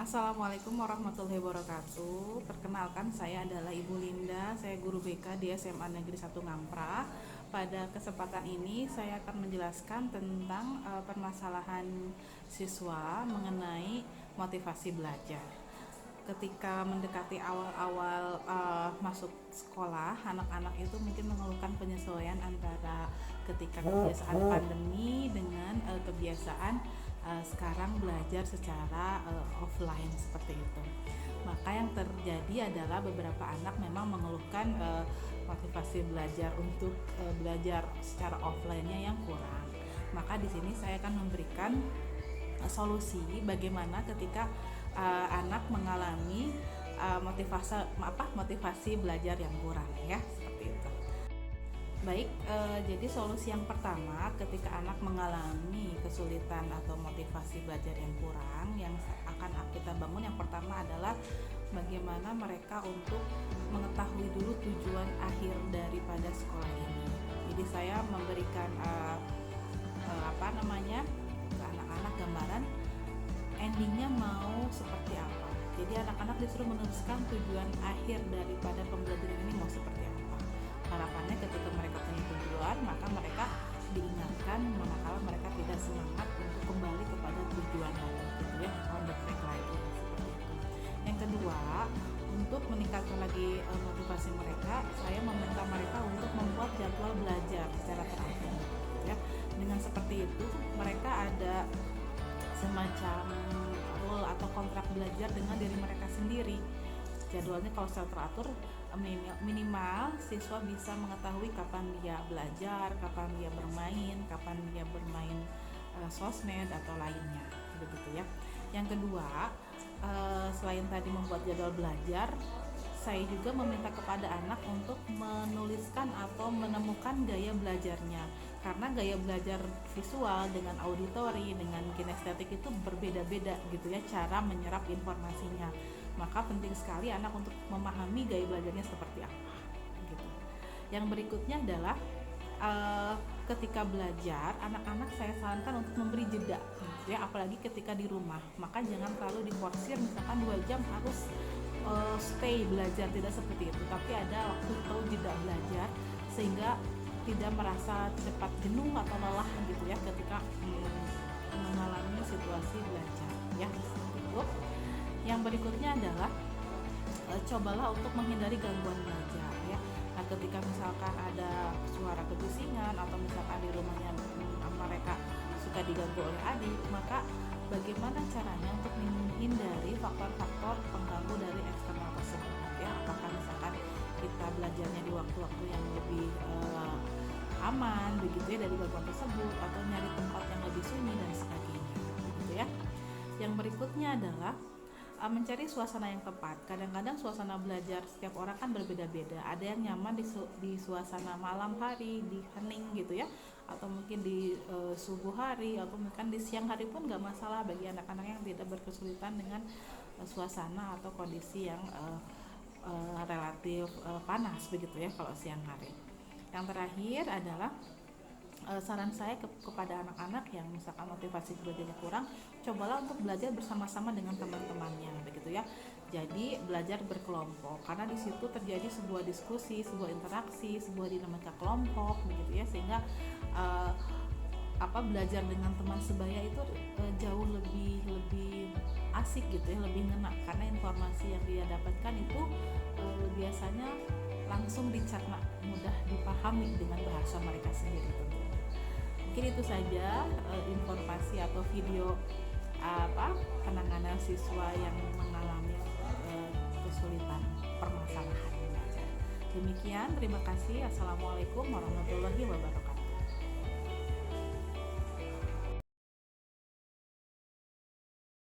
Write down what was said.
Assalamualaikum warahmatullahi wabarakatuh. Perkenalkan, saya adalah Ibu Linda. Saya guru BK di SMA Negeri 1 Ngamprah. Pada kesempatan ini saya akan menjelaskan tentang permasalahan siswa mengenai motivasi belajar. Ketika mendekati awal-awal masuk sekolah, anak-anak itu mungkin mengeluhkan penyesuaian antara ketika kebiasaan pandemi dengan kebiasaan sekarang belajar secara offline seperti itu. Maka yang terjadi adalah beberapa anak memang mengeluhkan motivasi belajar untuk belajar secara offline-nya yang kurang. Maka di sini saya akan memberikan solusi bagaimana ketika anak mengalami motivasi belajar yang kurang, ya, seperti itu. Baik, jadi solusi yang pertama ketika anak mengalami kesulitan atau motivasi belajar yang kurang, yang akan kita bangun yang pertama adalah bagaimana mereka untuk mengetahui dulu tujuan akhir daripada sekolah ini. Jadi saya memberikan ke anak-anak gambaran endingnya mau seperti apa. Jadi anak-anak disuruh menuliskan tujuan akhir daripada pembelajaran ini mau seperti apa. Harapannya ketika mereka punya tujuan, maka mereka diingatkan manakala mereka tidak semangat untuk kembali kepada tujuan lagi, gitu ya, on the track lagi, seperti itu. Yang kedua, untuk meningkatkan lagi motivasi mereka, saya meminta mereka untuk membuat jadwal belajar secara teratur, gitu ya. Dengan seperti itu, mereka ada semacam rule atau kontrak belajar dengan diri mereka sendiri. Jadwalnya kalau secara teratur, minimal siswa bisa mengetahui kapan dia belajar, kapan dia bermain sosmed atau lainnya, begitu ya. Yang kedua, selain tadi membuat jadwal belajar, saya juga meminta kepada anak untuk menuliskan atau menemukan gaya belajarnya, karena gaya belajar visual dengan auditori dengan kinestetik itu berbeda-beda, gitu ya, cara menyerap informasinya. Maka penting sekali anak untuk memahami gaya belajarnya seperti apa, gitu. Yang berikutnya adalah ketika belajar, anak-anak saya sarankan untuk memberi jeda, gitu ya, apalagi ketika di rumah. Maka jangan terlalu diporsir, misalkan 2 jam harus stay belajar, tidak seperti itu, tapi ada waktu perlu jeda belajar sehingga tidak merasa cepat jenuh atau lelah, gitu ya, ketika mengalami situasi belajar, ya, seperti itu. Yang berikutnya adalah cobalah untuk menghindari gangguan belajar, ya. Nah, ketika misalkan ada suara kebisingan atau misalkan di rumahnya mereka suka diganggu oleh adik, maka bagaimana caranya untuk menghindari faktor-faktor pengganggu dari eksternal tersebut, ya. Apakah misalkan kita belajarnya di waktu-waktu yang lebih aman, begitu ya, dari gangguan tersebut, atau nyari tempat yang lebih sunyi dan sebagainya, begitu ya. Yang berikutnya adalah mencari suasana yang tepat. Kadang-kadang suasana belajar setiap orang kan berbeda-beda. Ada yang nyaman di suasana malam hari, di hening, gitu ya, atau mungkin di subuh hari, atau mungkin di siang hari pun nggak masalah bagi anak-anak yang tidak berkesulitan dengan suasana atau kondisi yang relatif panas, begitu ya, kalau siang hari. Yang terakhir adalah saran saya kepada anak-anak yang misalkan motivasi belajarnya kurang, cobalah untuk belajar bersama-sama dengan teman-temannya, begitu ya. Jadi belajar berkelompok, karena di situ terjadi sebuah diskusi, sebuah interaksi, sebuah dinamika kelompok, begitu ya, sehingga belajar dengan teman sebaya itu jauh lebih asik, gitu ya, lebih ngena, karena informasi yang dia dapatkan itu biasanya langsung dicerna, mudah dipahami dengan bahasa mereka sendiri tentunya. Mungkin itu saja informasi atau video penanganan siswa yang mengalami kesulitan permasalahan belajar. Demikian, terima kasih. Assalamualaikum warahmatullahi wabarakatuh.